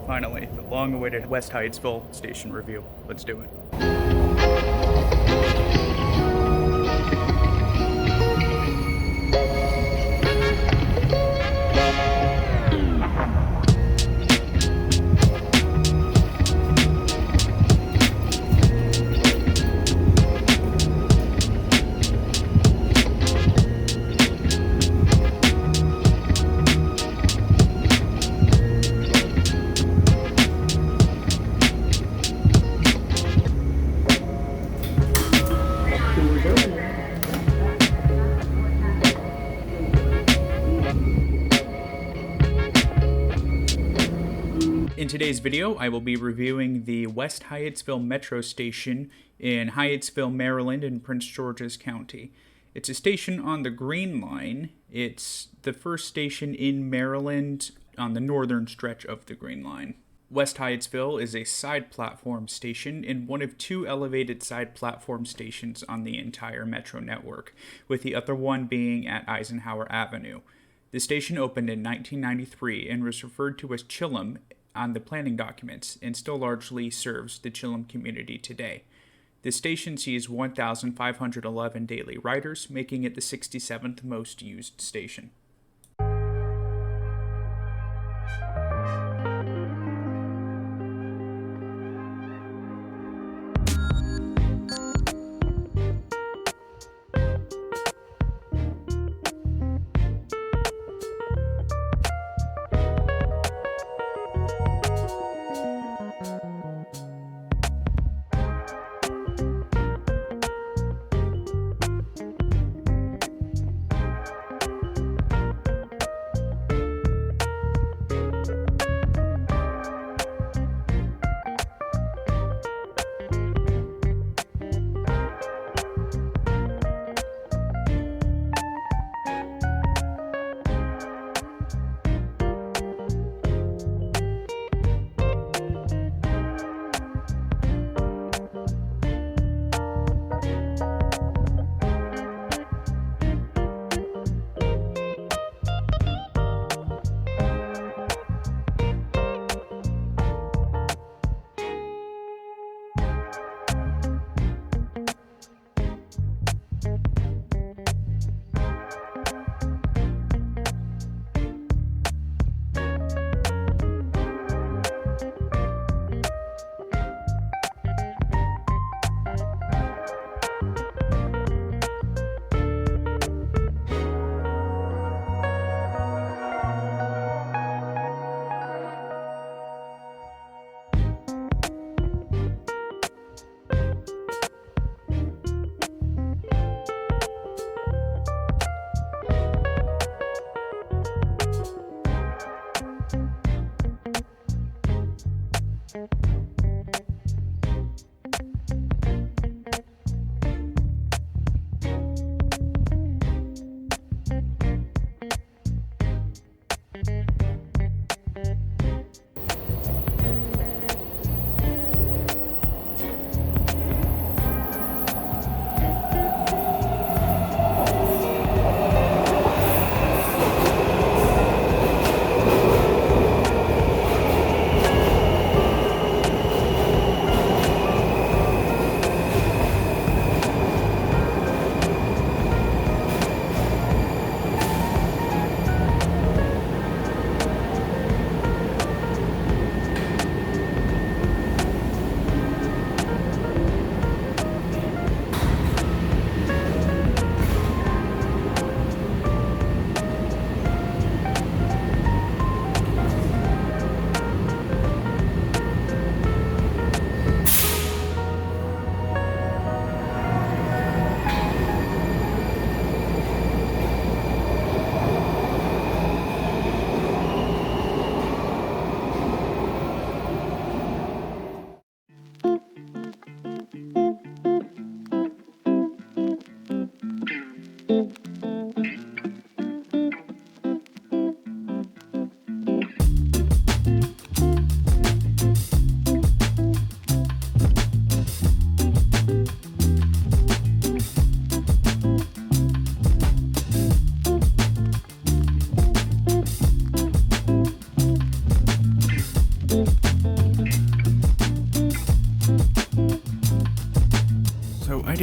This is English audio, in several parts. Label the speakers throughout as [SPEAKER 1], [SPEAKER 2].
[SPEAKER 1] Finally, the long-awaited West Hyattsville station review. Let's do it. In today's video, I will be reviewing the West Hyattsville Metro Station in Hyattsville, Maryland in Prince George's County. It's a station on the Green Line. It's the first station in Maryland on the northern stretch of the Green Line. West Hyattsville is a side platform station and one of two elevated side platform stations on the entire Metro network, with the other one being at Eisenhower Avenue. The station opened in 1993 and was referred to as Chillum on the planning documents and still largely serves the Chillum community today. The station sees 1,511 daily riders, making it the 67th most used station.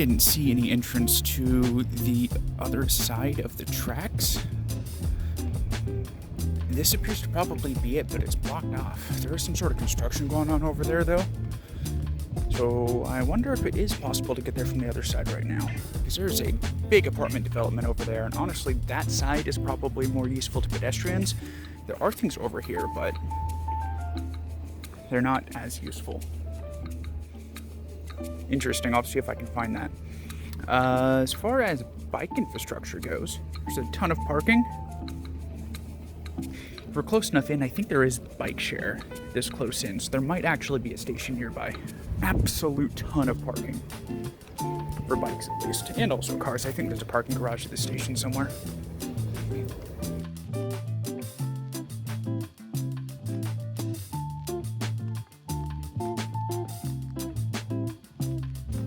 [SPEAKER 1] didn't see any entrance to the other side of the tracks. This appears to probably be it, but it's blocked off. There is some sort of construction going on over there, though. So I wonder if it is possible to get there from the other side right now. Because there's a big apartment development over there, and honestly, that side is probably more useful to pedestrians. There are things over here, but they're not as useful. Interesting. I'll see if I can find that. As far as bike infrastructure goes, there's a ton of parking. If we're close enough in, I think there is bike share this close in, so there might actually be a station nearby. Absolute ton of parking. For bikes, at least. And also cars. I think there's a parking garage at the station somewhere.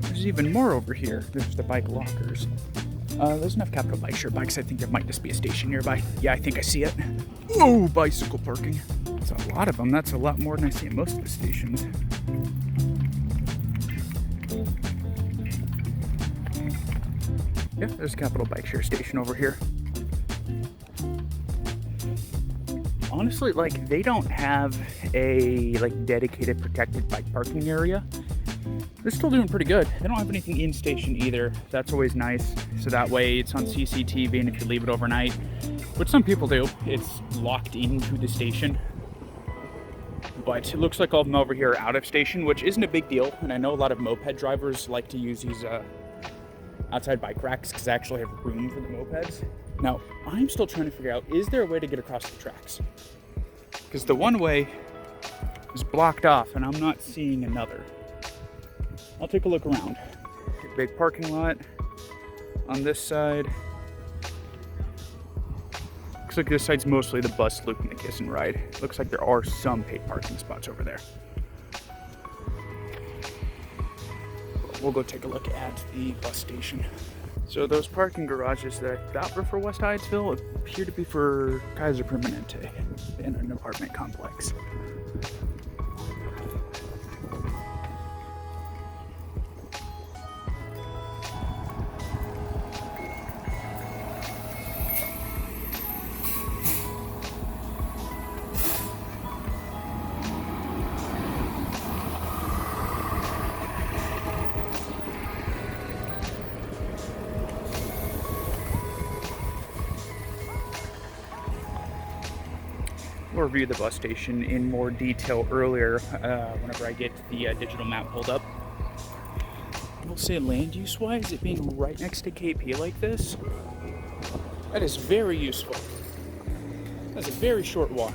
[SPEAKER 1] There's even more over here. There's the bike lockers. There's enough Capital Bike Share bikes. I think there might just be a station nearby. Yeah, I think I see it. Whoa, bicycle parking. That's a lot of them. That's a lot more than I see at most of the stations. Yeah, there's a Capital Bike Share station over here. Honestly, like, they don't have a dedicated protected bike parking area. They're still doing pretty good. They don't have anything in station either. That's always nice. So that way it's on CCTV, and if you leave it overnight, which some people do, it's locked into the station. But it looks like all of them over here are out of station, which isn't a big deal. And I know a lot of moped drivers like to use these outside bike racks because they actually have room for the mopeds. Now, I'm still trying to figure out, is there a way to get across the tracks? Because the one way is blocked off, and I'm not seeing another. I'll take a look around. Big parking lot on this side. Looks like this side's mostly the bus loop and the kiss and ride. Looks like there are some paid parking spots over there. We'll go take a look at the bus station. So those parking garages that I thought were for West Hyattsville appear to be for Kaiser Permanente in an apartment complex. We'll review the bus station in more detail earlier whenever I get the digital map pulled up. We'll say land use wise, it being right next to KP like this, that is very useful. That's a very short walk.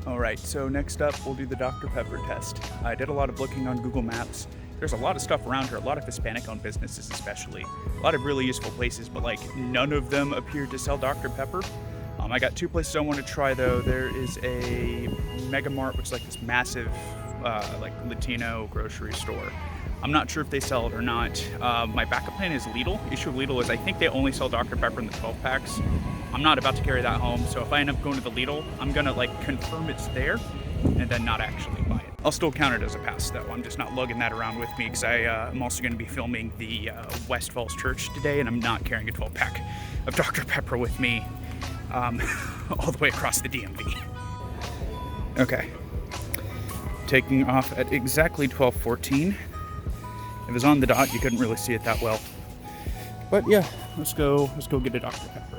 [SPEAKER 1] Alright, so next up we'll do the Dr. Pepper test. I did a lot of looking on Google Maps. There's a lot of stuff around here, a lot of Hispanic-owned businesses especially. A lot of really useful places, but none of them appear to sell Dr. Pepper. I got two places I want to try though. There is a Mega Mart, which is this massive Latino grocery store. I'm not sure if they sell it or not. My backup plan is Lidl. Issue of Lidl is I think they only sell Dr. Pepper in the 12 packs. I'm not about to carry that home, so if I end up going to the Lidl, I'm gonna confirm it's there and then not actually buy it. I'll still count it as a pass though. I'm just not lugging that around with me because I'm also gonna be filming the West Falls Church today, and I'm not carrying a 12 pack of Dr. Pepper with me all the way across the DMV. Okay, taking off at exactly 12:14. If it was on the dot, you couldn't really see it that well. But yeah, let's go get a Dr. Pepper.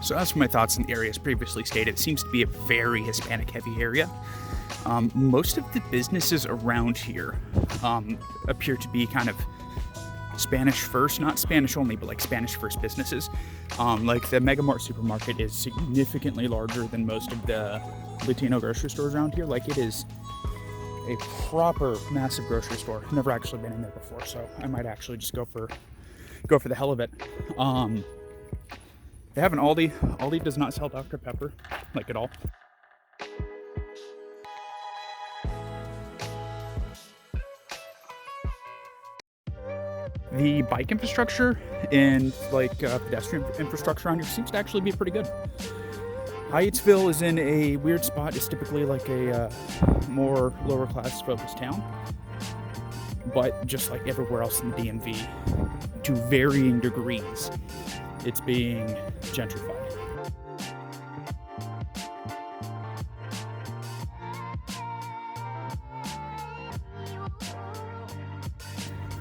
[SPEAKER 1] So as for my thoughts on the area, as previously stated, it seems to be a very Hispanic-heavy area. Most of the businesses around here appear to be kind of Spanish first, not Spanish only, but Spanish first businesses. The Mega Mart supermarket is significantly larger than most of the Latino grocery stores around here. It is a proper massive grocery store. I've never actually been in there before, so I might actually just go for the hell of it. They have an Aldi. Aldi does not sell Dr. Pepper, at all. the bike infrastructure and like pedestrian infrastructure around here seems to actually be pretty good. Hyattsville is in a weird spot. It's typically like a more lower class focused town, but just like everywhere else in the DMV, to varying degrees, it's being gentrified.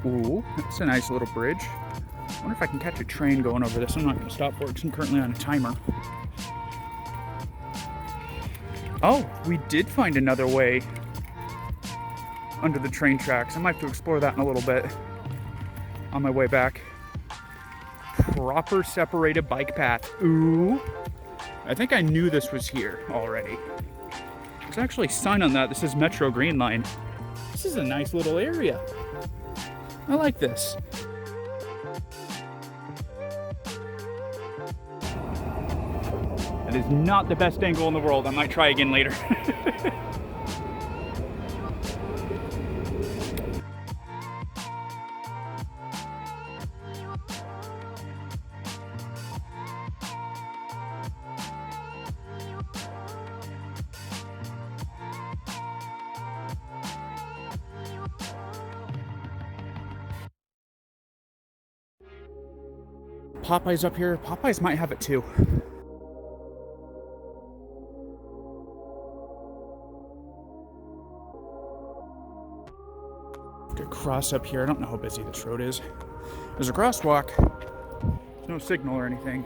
[SPEAKER 1] Ooh, that's a nice little bridge. I wonder if I can catch a train going over this. I'm not going to stop for it because I'm currently on a timer. Oh, we did find another way under the train tracks. I might have to explore that in a little bit on my way back. Proper separated bike path. Ooh, I think I knew this was here already. There's actually a sign on that that says Metro Green Line. This is a nice little area. I like this. That is not the best angle in the world. I might try again later. Popeye's up here. Popeye's might have it too. To cross up here. I don't know how busy this road is. There's a crosswalk. There's no signal or anything.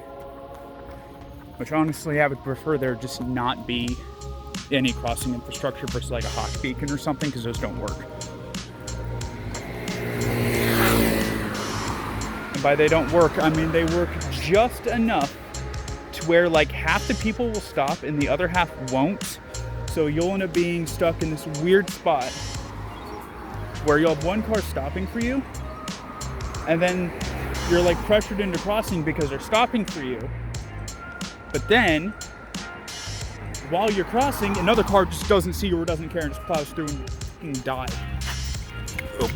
[SPEAKER 1] Which honestly, I would prefer there just not be any crossing infrastructure versus like a hawk beacon or something, because those don't work. By they don't work, I mean they work just enough to where like half the people will stop and the other half won't. So you'll end up being stuck in this weird spot where you'll have one car stopping for you, and then you're like pressured into crossing because they're stopping for you. But then, while you're crossing, another car just doesn't see you or doesn't care and just plows through and die. Oh.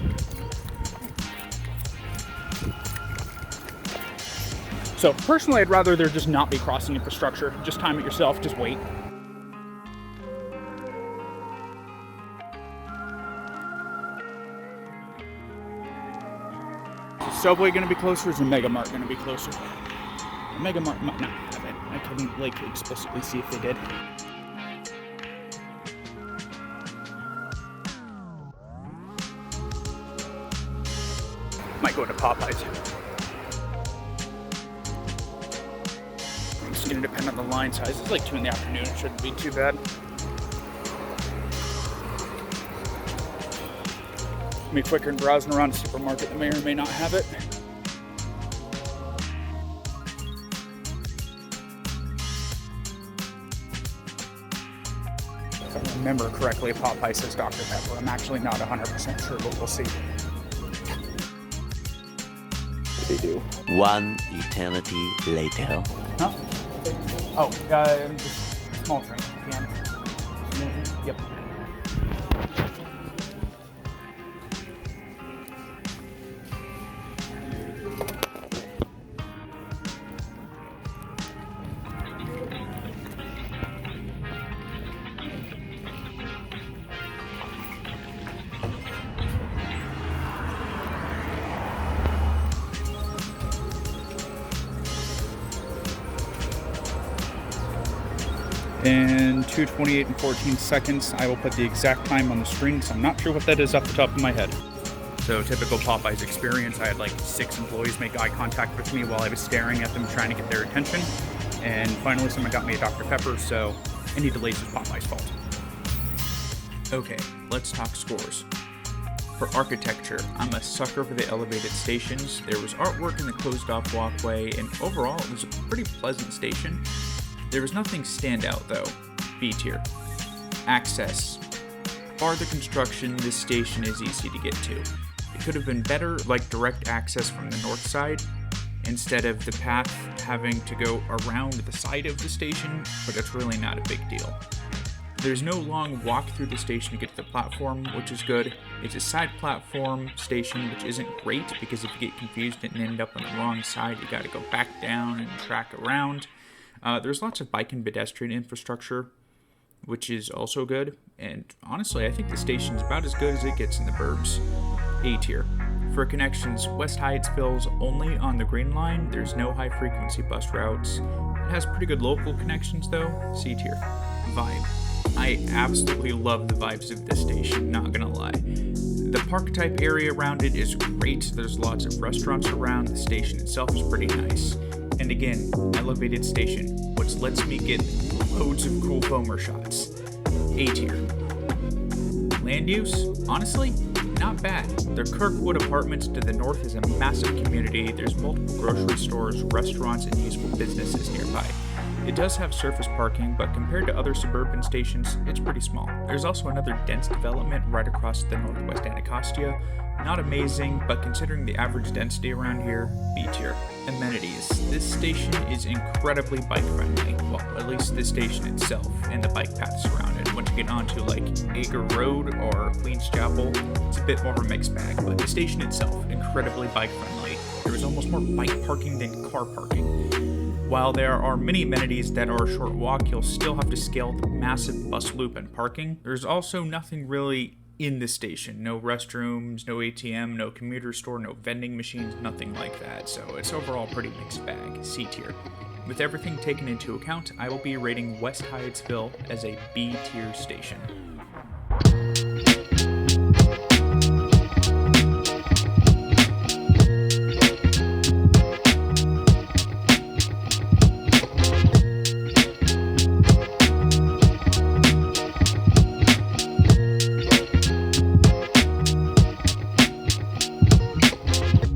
[SPEAKER 1] So personally, I'd rather there just not be crossing infrastructure. Just time it yourself, just wait. Is Subway gonna be closer? Is the Mega Mart gonna be closer? The Mega Mart might not have it. I couldn't like explicitly see if they did. Might go to Popeyes. It's gonna depend on the line size. It's like 2 in the afternoon. It shouldn't be too bad. Be quicker than browsing around a supermarket that may or may not have it. If I remember correctly, Popeye says Dr. Pepper. I'm actually not 100% sure, but we'll see. They do.
[SPEAKER 2] One eternity later.
[SPEAKER 1] Huh? Oh, just small drink if you can. Yep. In 2:28 and 14 seconds, I will put the exact time on the screen, so I'm not sure what that is off the top of my head. So typical Popeyes experience, I had like 6 employees make eye contact with me while I was staring at them trying to get their attention. And finally someone got me a Dr. Pepper, so any delays is Popeyes' fault. Okay, let's talk scores. For architecture, I'm a sucker for the elevated stations. There was artwork in the closed off walkway, and overall it was a pretty pleasant station. There was nothing standout though. B tier. Access. Bar the construction, this station is easy to get to. It could have been better, like direct access from the north side, instead of the path having to go around the side of the station, but it's really not a big deal. There's no long walk through the station to get to the platform, which is good. It's a side platform station, which isn't great because if you get confused and end up on the wrong side, you gotta go back down and track around. There's lots of bike and pedestrian infrastructure, which is also good. And honestly, I think the station's about as good as it gets in the burbs. A tier. For connections, West Hyattsville's only on the Green Line. There's no high-frequency bus routes. It has pretty good local connections, though. C tier. Vibe. I absolutely love the vibes of this station, not gonna lie. The park type area around it is great. There's lots of restaurants around. The station itself is pretty nice. And again, elevated station, which lets me get loads of cool foamer shots. A tier. Land use? Honestly, not bad. Their Kirkwood Apartments to the north is a massive community. There's multiple grocery stores, restaurants, and useful businesses nearby. It does have surface parking, but compared to other suburban stations, it's pretty small. There's also another dense development right across the northwest Anacostia. Not amazing, but considering the average density around here, B tier. Amenities. This station is incredibly bike-friendly. Well, at least the station itself and the bike paths around it. Once you get onto like Ager Road or Queens Chapel, it's a bit more of a mixed bag, but the station itself, incredibly bike-friendly. There is almost more bike parking than car parking. While there are many amenities that are a short walk, you'll still have to scale the massive bus loop and parking. There's also nothing really in the station. No restrooms, no ATM, no commuter store, no vending machines, nothing like that. So it's overall pretty mixed bag, C tier. With everything taken into account, I will be rating West Hyattsville as a B tier station.